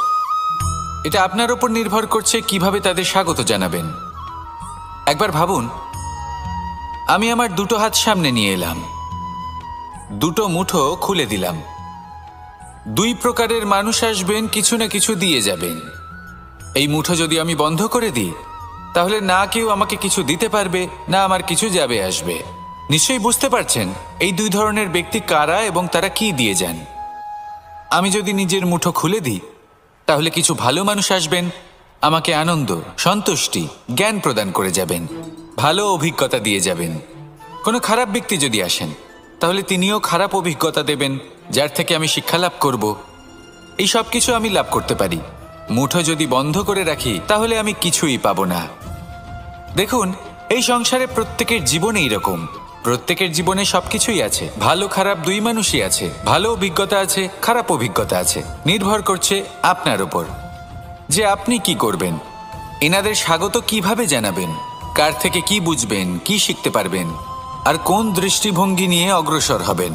এটা আপনার ওপর নির্ভর করছে কিভাবে তাদের স্বাগত জানাবেন। একবার ভাবুন, আমি আমার দুটো হাত সামনে নিয়ে এলাম, দুটো মুঠো খুলে দিলাম। দুই প্রকারের মানুষ আসবেন, কিছু না কিছু দিয়ে যাবেন। এই মুঠো যদি আমি বন্ধ করে দিই, তাহলে না কেউ আমাকে কিছু দিতে পারবে, না আমার কিছু যাবে আসবে। নিশ্চয়ই বুঝতে পারছেন এই দুই ধরনের ব্যক্তি কারা এবং তারা কি দিয়ে যান। আমি যদি নিজের মুঠো খুলে দিই, তাহলে কিছু ভালো মানুষ আসবেন, আমাকে আনন্দ, সন্তুষ্টি, জ্ঞান প্রদান করে যাবেন, ভালো অভিজ্ঞতা দিয়ে যাবেন। কোনো খারাপ ব্যক্তি যদি আসেন, তাহলে তিনিও খারাপ অভিজ্ঞতা দেবেন, যার থেকে আমি শিক্ষা লাভ করব। এই সব কিছু আমি লাভ করতে পারি। মুঠো যদি বন্ধ করে রাখি, তাহলে আমি কিছুই পাবো না। দেখুন, এই সংসারে প্রত্যেকের জীবনে এইরকম। প্রত্যেকের জীবনে সবকিছুই আছে, ভালো খারাপ দুই মানুষই আছে। ভালো অভিজ্ঞতা আছে, খারাপ অভিজ্ঞতা আছে। নির্ভর করছে আপনার উপর যে আপনি কি করবেন, এনাদের স্বাগত কিভাবে জানাবেন, কার থেকে কি বুঝবেন, কি শিখতে পারবেন, আর কোন দৃষ্টিভঙ্গি নিয়ে অগ্রসর হবেন।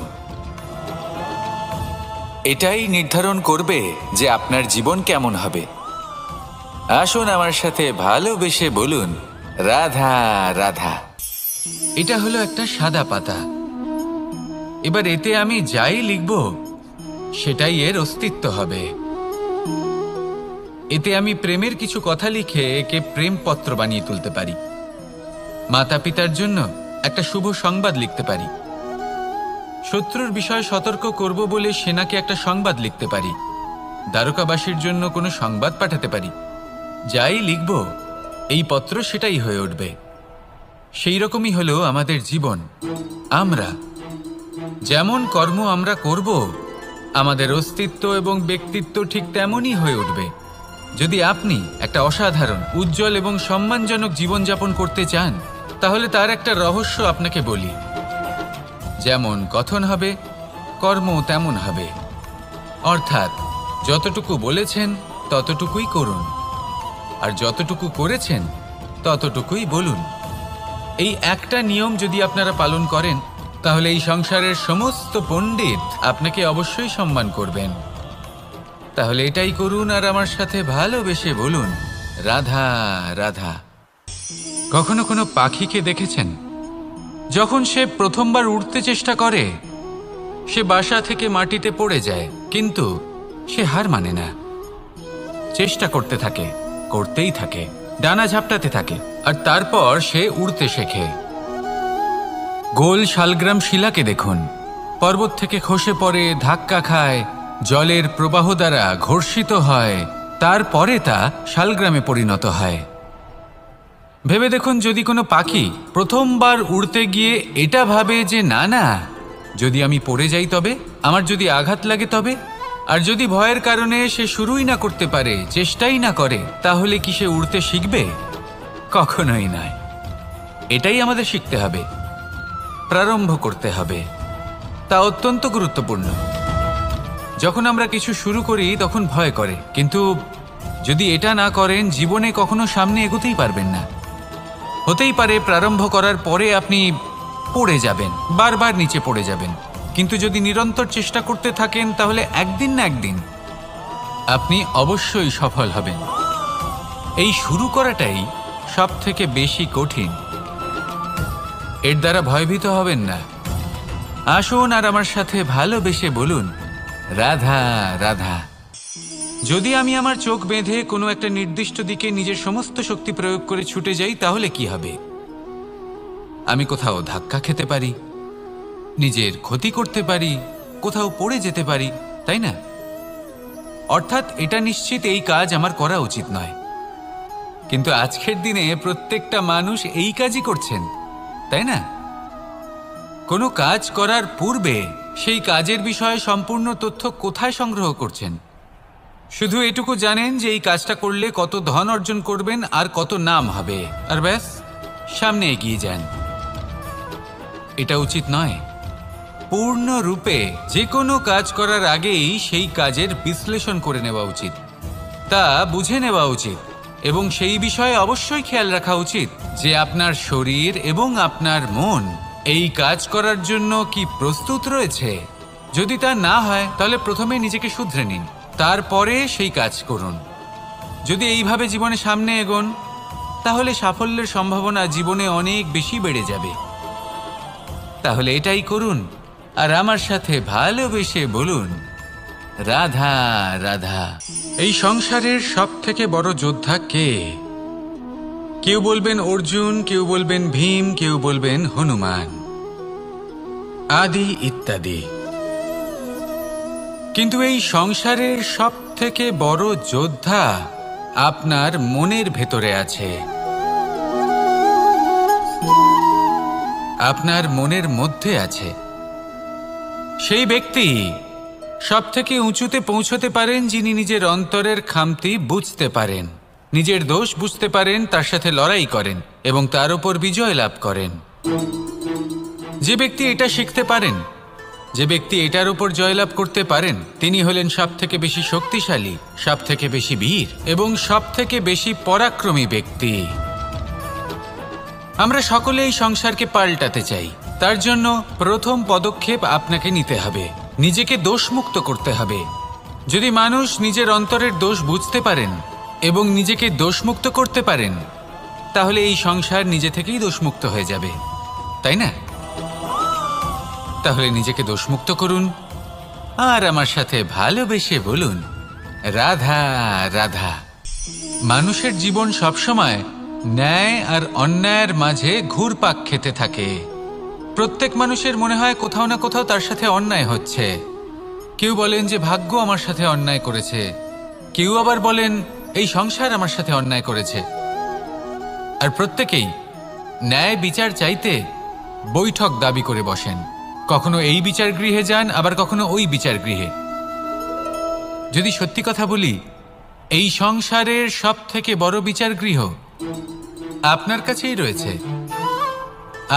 এটাই নির্ধারণ করবে যে আপনার জীবন কেমন হবে। আসুন আমার সাথে ভালোবেসে বলুন, রাধা রাধা। এটা হলো একটা সাদা পাতা। এবার এতে আমি যাই লিখব, সেটাই এর অস্তিত্ব হবে। এতে আমি প্রেমের কিছু কথা লিখে একে প্রেমপত্র বানিয়ে তুলতে পারি। মাতা পিতার জন্য একটা শুভ সংবাদ লিখতে পারি। শত্রুর বিষয়ে সতর্ক করব বলে সেনাকে একটা সংবাদ লিখতে পারি। দ্বারকাবাসীর জন্য কোনো সংবাদ পাঠাতে পারি। যাই লিখব, এই পত্র সেটাই হয়ে উঠবে। সেই রকমই হলো আমাদের জীবন। আমরা যেমন কর্ম আমরা করব, আমাদের অস্তিত্ব এবং ব্যক্তিত্ব ঠিক তেমনই হয়ে উঠবে। যদি আপনি একটা অসাধারণ, উজ্জ্বল এবং সম্মানজনক জীবনযাপন করতে চান, তাহলে তার একটা রহস্য আপনাকে বলি। যেমন কথন হবে, কর্ম তেমন হবে। অর্থাৎ যতটুকু বলেছেন ততটুকুই করুন, আর যতটুকু করেছেন ততটুকুই বলুন। এই একটা নিয়ম যদি আপনারা পালন করেন, তাহলে এই সংসারের সমস্ত পণ্ডিত আপনাকে অবশ্যই সম্মান করবেন। তাহলে এটাই করুন, আর আমার সাথে ভালোবেসে বলুন, রাধা রাধা। কখনো কোনো পাখিকে দেখেছেন? যখন সে প্রথমবার উড়তে চেষ্টা করে, সে বাসা থেকে মাটিতে পড়ে যায়, কিন্তু সে হার মানে না। চেষ্টা করতে থাকে, করতেই থাকে, ডানা ঝাপটাতে থাকে, আর তারপর সে উড়তে শেখে। গোল শালগ্রাম শিলাকে দেখুন, পর্বত থেকে খসে পড়ে, ধাক্কা খায়, জলের প্রবাহ দ্বারা ঘর্ষিত হয়, তারপরে তা শালগ্রামে পরিণত হয়। ভেবে দেখুন, যদি কোনো পাখি প্রথমবার উড়তে গিয়ে এটা ভাবে যে না না, যদি আমি পড়ে যাই তবে, আমার যদি আঘাত লাগে তবে, আর যদি ভয়ের কারণে সে শুরুই না করতে পারে, চেষ্টাই না করে, তাহলে কি সে উড়তে শিখবে? কখনোই নয়। এটাই আমাদের শিখতে হবে, প্রারম্ভ করতে হবে। তা অত্যন্ত গুরুত্বপূর্ণ। যখন আমরা কিছু শুরু করি তখন ভয় করে, কিন্তু যদি এটা না করেন জীবনে কখনো সামনে এগোতেই পারবেন না। হতেই পারে প্রারম্ভ করার পরে আপনি পড়ে যাবেন, বারবার নিচে পড়ে যাবেন, কিন্তু যদি নিরন্তর চেষ্টা করতে থাকেন তাহলে একদিন না একদিন আপনি অবশ্যই সফল হবেন। এই শুরু করাটাই সব থেকে বেশি কঠিন। এর দ্বারা ভয়ভীত হবেন না। আসুন আর আমার সাথে ভালোবেসে বলুন, রাধা রাধা। যদি আমি আমার চোখ বেঁধে কোনো একটা নির্দিষ্ট দিকে নিজের সমস্ত শক্তি প্রয়োগ করে ছুটে যাই, তাহলে কি হবে? আমি কোথাও ধাক্কা খেতে পারি, নিজের ক্ষতি করতে পারি, কোথাও পড়ে যেতে পারি, তাই না? অর্থাৎ এটা নিশ্চিত এই কাজ আমার করা উচিত নয়। কিন্তু আজকের দিনে প্রত্যেকটা মানুষ এই কাজই করছেন, তাই না? কোনো কাজ করার পূর্বে সেই কাজের বিষয়ে সম্পূর্ণ তথ্য কোথায় সংগ্রহ করছেন? শুধু এটুকু জানেন যে এই কাজটা করলে কত ধন অর্জন করবেন আর কত নাম হবে, আর ব্যাস সামনে এগিয়ে যান। এটা উচিত নয়। পূর্ণরূপে যে কোনো কাজ করার আগেই সেই কাজের বিশ্লেষণ করে নেওয়া উচিত, তা বুঝে নেওয়া উচিত, এবং সেই বিষয়ে অবশ্যই খেয়াল রাখা উচিত যে আপনার শরীর এবং আপনার মন এই কাজ করার জন্য কি প্রস্তুত রয়েছে। যদি তা না হয় তাহলে প্রথমে নিজেকে শুধরে নিন, তারপরে সেই কাজ করুন। যদি এইভাবে জীবনে সামনে এগোন তাহলে সাফল্যের সম্ভাবনা জীবনে অনেক বেশি বেড়ে যাবে। তাহলে এটাই করুন আর আমার সাথে ভালোবেসে বলুন, রাধা রাধা। এই সংসারের সব থেকে বড় যোদ্ধা কে? কেউ বলবেন অর্জুন, কেউ বলবেন ভীম, কেউ বলবেন হনুমান, আদি ইত্যাদি। কিন্তু এই সংসারের সব থেকে বড় যোদ্ধা আপনার মনের ভেতরে আছে, আপনার মনের মধ্যে আছে। সেই ব্যক্তি সব থেকে উঁচুতে পৌঁছতে পারেন যিনি নিজের অন্তরের খামতি বুঝতে পারেন, নিজের দোষ বুঝতে পারেন, তার সাথে লড়াই করেন এবং তার উপর বিজয় লাভ করেন। যে ব্যক্তি এটা শিখতে পারেন, যে ব্যক্তি এটার উপর জয়লাভ করতে পারেন, তিনি হলেন সব থেকে বেশি শক্তিশালী, সব থেকে বেশি বীর এবং সব থেকে বেশি পরাক্রমী ব্যক্তি। আমরা সকলে এই সংসারকে পাল্টাতে চাই। তার জন্য প্রথম পদক্ষেপ আপনাকে নিতে হবে, নিজেকে দোষমুক্ত করতে হবে। যদি মানুষ নিজের অন্তরের দোষ বুঝতে পারেন এবং নিজেকে দোষমুক্ত করতে পারেন, তাহলে এই সংসার নিজে থেকেই দোষমুক্ত হয়ে যাবে, তাই না? তাহলে নিজেকে দোষমুক্ত করুন আর আমার সাথে ভালোবেসে বলুন, রাধা রাধা। মানুষের জীবন সবসময় ন্যায় আর অন্যায়ের মাঝে ঘুরপাক খেতে থাকে। প্রত্যেক মানুষের মনে হয় কোথাও না কোথাও তার সাথে অন্যায় হচ্ছে। কেউ বলেন যে ভাগ্য আমার সাথে অন্যায় করেছে, কেউ আবার বলেন এই সংসার আমার সাথে অন্যায় করেছে। আর প্রত্যেকেই ন্যায় বিচার চাইতে বৈঠক দাবি করে বসেন। কখনো এই বিচার গৃহে যান, আবার কখনো ওই বিচার গৃহে। যদি সত্যি কথা বলি, এই সংসারের সব থেকে বড় বিচার গৃহ আপনার কাছেই রয়েছে,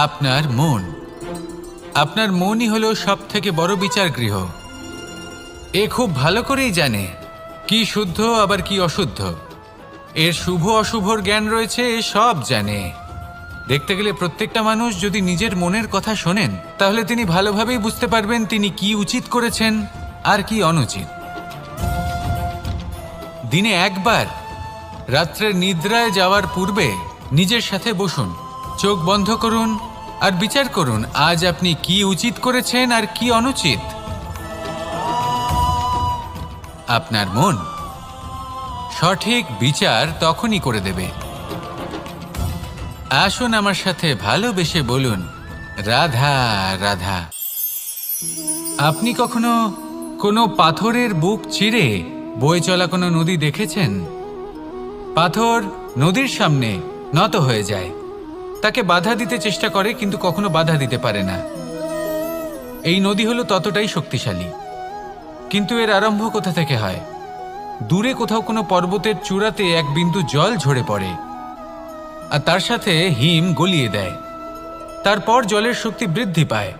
আপনার মন। আপনার মনই হলো সব থেকে বড় বিচার গৃহ। এ খুব ভালো করেই জানে কি শুদ্ধ আবার কি অশুদ্ধ, এর শুভ অশুভর জ্ঞান রয়েছে, এ সব জানে। দেখতে গেলে প্রত্যেকটা মানুষ যদি নিজের মনের কথা শোনেন, তাহলে তিনি ভালোভাবেই বুঝতে পারবেন তিনি কি উচিত করেছেন আর কি অনুচিত। দিনে একবার রাত্রের নিদ্রায় যাওয়ার পূর্বে নিজের সাথে বসুন, চোখ বন্ধ করুন আর বিচার করুন আজ আপনি কি উচিত করেছেন আর কি অনুচিত। আপনার মন সঠিক বিচার তখনই করে দেবে। আসুন আমার সাথে ভালোবেসে বলুন, রাধা রাধা। আপনি কখনো কোনো পাথরের বুক চিরে বয়ে চলা কোনো নদী দেখেছেন? পাথর নদীর সামনে নত হয়ে যায়, তাকে বাধা দিতে চেষ্টা করে কিন্তু কখনো বাধা দিতে পারে না। এই নদী হলো ততটাই শক্তিশালী, কিন্তু এর আরম্ভ কোথা থেকে হয়? দূরে কোথাও কোনো পর্বতের চূড়াতে এক বিন্দু জল ঝরে পড়ে আর তার সাথে হিম গলিয়ে দেয়। তারপর জলের শক্তি বৃদ্ধি পায়,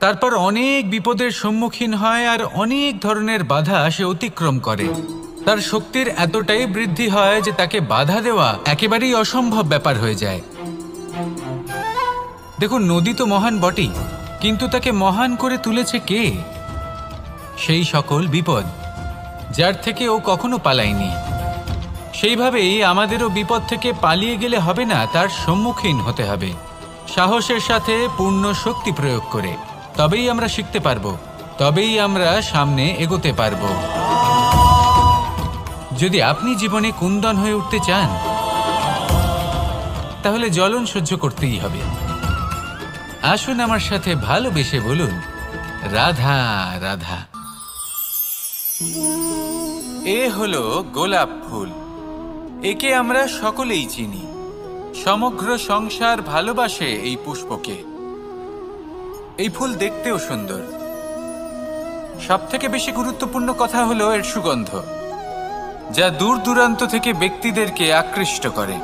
তারপর অনেক বিপদের সম্মুখীন হয় আর অনেক ধরনের বাধা সে অতিক্রম করে। তার শক্তির এতটাই বৃদ্ধি হয় যে তাকে বাধা দেওয়া একেবারেই অসম্ভব ব্যাপার হয়ে যায়। দেখুন, নদী তো মহান বটেই, কিন্তু তাকে মহান করে তুলেছে কে? সেই সকল বিপদ যার থেকে ও কখনো পালায়নি। সেইভাবেই আমাদেরও বিপদ থেকে পালিয়ে গেলে হবে না, তার সম্মুখীন হতে হবে সাহসের সাথে, পূর্ণ শক্তি প্রয়োগ করে। তবেই আমরা শিখতে পারবো, তবেই আমরা সামনে এগোতে পারবো। যদি আপনি জীবনে কুন্দন হয়ে উঠতে চান, তাহলে জ্বলন সহ্য করতেই হবে। আসুন আমার সাথে ভালোবেসে বলুন, রাধা রাধা। এ হলো গোলাপ ফুল। একে আমরা সকলেই চিনি। সমগ্র সংসার ভালোবাসে এই পুষ্পকে। এই ফুল দেখতেও সুন্দর। সবথেকে বেশি গুরুত্বপূর্ণ কথা হলো এর সুগন্ধ, যা দূর দূরান্ত থেকে ব্যক্তিদেরকে আকৃষ্ট করে।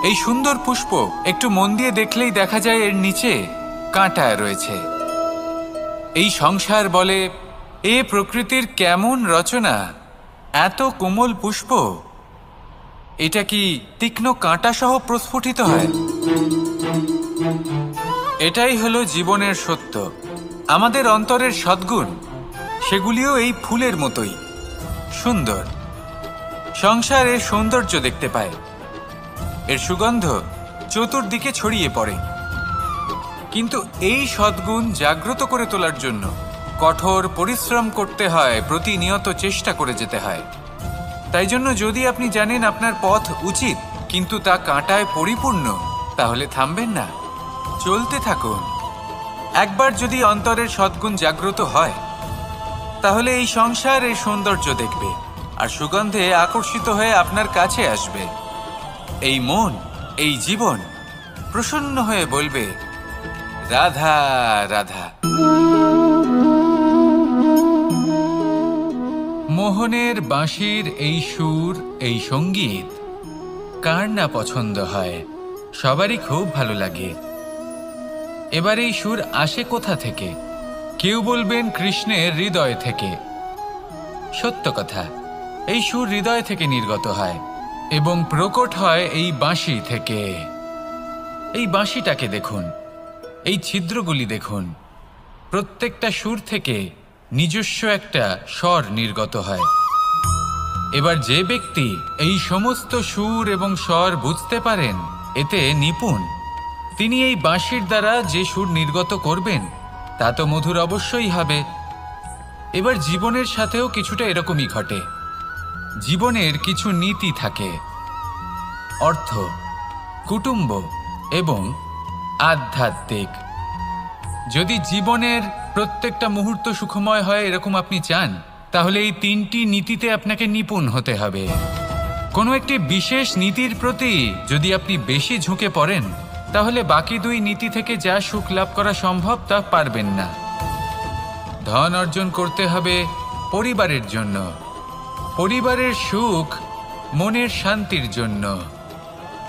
এই সুন্দর পুষ্প একটু মন দিয়ে দেখলেই দেখা যায় এর নিচে কাঁটা রয়েছে। এই সংসার বলে, এ প্রকৃতির কেমন রচনা, এত কোমল পুষ্প, এটা কি তীক্ষ্ণ কাঁটা সহ প্রস্ফুটিত হয়? এটাই হলো জীবনের সত্য। আমাদের অন্তরের সদ্গুণ, সেগুলিও এই ফুলের মতোই সুন্দর। সংসার এর সৌন্দর্য দেখতে পায়, এর সুগন্ধ চতুর্দিকে ছড়িয়ে পড়ে। কিন্তু এই সদ্গুণ জাগ্রত করে তোলার জন্য কঠোর পরিশ্রম করতে হয়, প্রতিনিয়ত চেষ্টা করে যেতে হয়। তাই জন্য যদি আপনি জানেন আপনার পথ উচিত কিন্তু তা কাঁটায় পরিপূর্ণ, তাহলে থামবেন না, চলতে থাকুন। একবার যদি অন্তরের সদ্গুণ জাগ্রত হয়, তাহলে এই সংসার এর সৌন্দর্য দেখবে আর সুগন্ধে আকর্ষিত হয়ে আপনার কাছে আসবে। এই মন, এই জীবন প্রসন্ন হয়ে বলবে, রাধা রাধা। মোহনের বাঁশির এই সুর, এই সঙ্গীত কার না পছন্দ হয়? সবারই খুব ভালো লাগে। এবার এই সুর আসে কোথা থেকে? কেউ বলবেন কৃষ্ণের হৃদয় থেকে। সত্য কথা, এই সুর হৃদয় থেকে নির্গত হয় এবং প্রকট হয় এই বাঁশি থেকে। এই বাঁশিটাকে দেখুন, এই ছিদ্রগুলি দেখুন, প্রত্যেকটা সুর থেকে নিজস্ব একটা স্বর নির্গত হয়। এবার যে ব্যক্তি এই সমস্ত সুর এবং স্বর বুঝতে পারেন, এতে নিপুণ, তিনি এই বাঁশির দ্বারা যে সুর নির্গত করবেন তা তো মধুর অবশ্যই হবে। এবার জীবনের সাথেও কিছুটা এরকমই ঘটে। জীবনের কিছু নীতি থাকে, অর্থ, কুটুম্ব এবং আধ্যাত্মিক। যদি জীবনের প্রত্যেকটা মুহূর্ত সুখময় হয় এরকম আপনি চান, তাহলে এই তিনটি নীতিতে আপনাকে নিপুণ হতে হবে। কোনো একটি বিশেষ নীতির প্রতি যদি আপনি বেশি ঝুঁকে পড়েন, তাহলে বাকি দুই নীতি থেকে যা সুখ লাভ করা সম্ভব তা পারবেন না। ধন অর্জন করতে হবে পরিবারের জন্য, পরিবারের সুখ মনের শান্তির জন্য,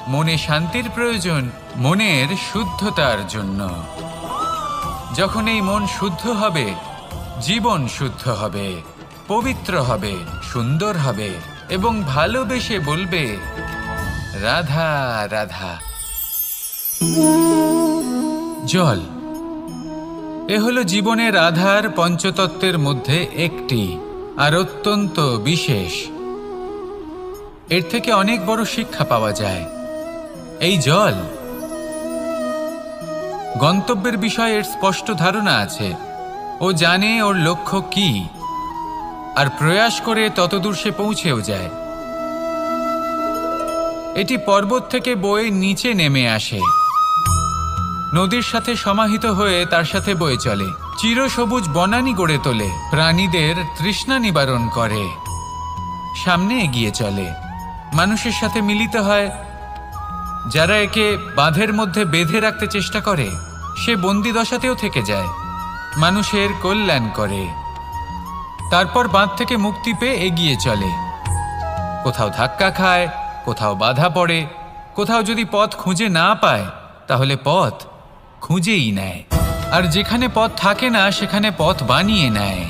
মনে শান্তির প্রয়োজন মনের শুদ্ধতার জন্য। যখন এই মন শুদ্ধ হবে, জীবন শুদ্ধ হবে, পবিত্র হবে, সুন্দর হবে এবং ভালোবেসে বলবে, রাধা রাধা। জল, এ হলো জীবনের আধার পঞ্চতত্ত্বের মধ্যে একটি, আর অত্যন্ত বিশেষ। এর থেকে অনেক বড় শিক্ষা পাওয়া যায়। এই জল, গন্তব্যের বিষয়ে এর স্পষ্ট ধারণা আছে। ও জানে ওর লক্ষ্য কি, আর প্রয়াস করে ততদূর সে পৌঁছেও যায়। এটি পর্বত থেকে বয়ে নিচে নেমে আসে। নদীর সাথে সমাহিত হয়ে তার সাথে বয়ে চলে, চিরসবুজ বনানী গড়ে তোলে, প্রাণীদের তৃষ্ণা নিবারণ করে, সামনে এগিয়ে চলে, মানুষের সাথে মিলিত হয়। যারা একে বাঁধের মধ্যে বেঁধে রাখতে চেষ্টা করে সে বন্দি দশাতেও থেকে যায়, মানুষের কল্যাণ করে। তারপর বাঁধ থেকে মুক্তি পেয়ে এগিয়ে চলে, কোথাও ধাক্কা খায়, কোথাও বাধা পড়ে, কোথাও যদি পথ খুঁজে না পায় তাহলে পথ খুঁজেই নেয়, আর যেখানে পথ থাকে না সেখানে পথ বানিয়ে নেয়,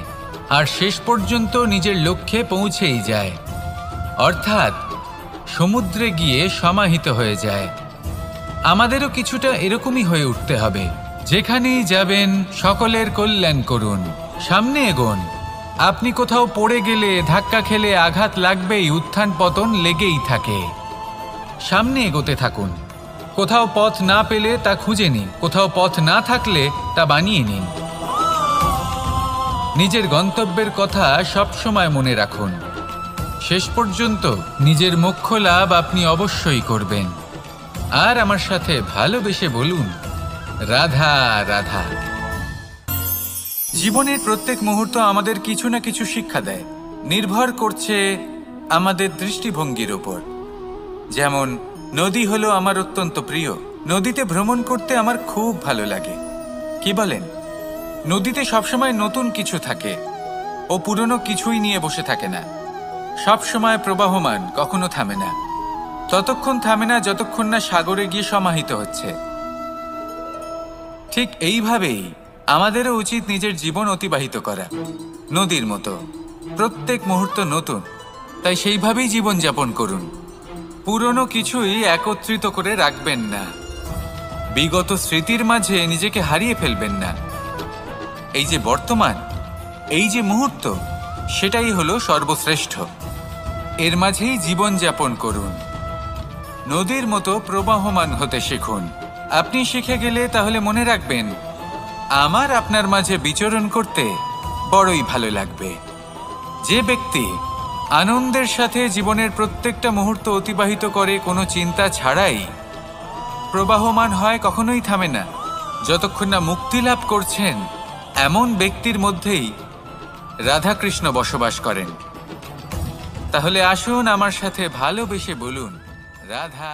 আর শেষ পর্যন্ত নিজের লক্ষ্যে পৌঁছেই যায়, অর্থাৎ সমুদ্রে গিয়ে সমাহিত হয়ে যায়। আমাদেরও কিছুটা এরকমই হয়ে উঠতে হবে। যেখানেই যাবেন সকলের কল্যাণ করুন, সামনে এগোন। আপনি কোথাও পড়ে গেলে, ধাক্কা খেলে আঘাত লাগবেই, উত্থান পতন লেগেই থাকে। সামনে এগোতে থাকুন। কোথাও পথ না পেলে তা খুঁজে নিন, কোথাও পথ না থাকলে তা বানিয়ে নিন। নিজের গন্তব্যের কথা সবসময় মনে রাখুন। শেষ পর্যন্ত নিজের মোক্ষ লাভ আপনি অবশ্যই করবেন। আর আমার সাথে ভালোবেসে বলুন, রাধা রাধা। জীবনের প্রত্যেক মুহূর্ত আমাদের কিছু না কিছু শিক্ষা দেয়, নির্ভর করছে আমাদের দৃষ্টিভঙ্গির ওপর। যেমন নদী হলো আমার অত্যন্ত প্রিয়, নদীতে ভ্রমণ করতে আমার খুব ভালো লাগে। কি বলেন? নদীতে সবসময় নতুন কিছু থাকে, ও পুরনো কিছুই নিয়ে বসে থাকে না, সবসময় প্রবাহমান, কখনো থামে না। ততক্ষণ থামে না যতক্ষণ না সাগরে গিয়ে সমাহিত হচ্ছে। ঠিক এইভাবেই আমাদেরও উচিত নিজের জীবন অতিবাহিত করা, নদীর মতো। প্রত্যেক মুহূর্ত নতুন, তাই সেইভাবেই জীবন যাপন করুন। পুরনো কিছুই একত্রিত করে রাখবেন না, বিগত স্মৃতির মাঝে নিজেকে হারিয়ে ফেলবেন না। এই যে বর্তমান, এই যে মুহূর্ত, সেটাই হলো সর্বশ্রেষ্ঠ। এর মাঝেই জীবন যাপন করুন, নদীর মতো প্রবাহমান হতে শিখুন। আপনি শিখে গেলে তাহলে মনে রাখবেন, আমার আপনার মাঝে বিচরণ করতে বড়ই ভালো লাগবে। যে ব্যক্তি আনন্দের সাথে জীবনের প্রত্যেকটা মুহূর্ত অতিবাহিত করে কোনো চিন্তা ছাড়াই, প্রবাহমান হয়, কখনোই থামে না, যতক্ষণ না মুক্তি লাভ করছেন, এমন ব্যক্তির মধ্যেই রাধাকৃষ্ণ বসবাস করেন। তাহলে আসুন আমার সাথে ভালোবেসে বলুন, রাধা।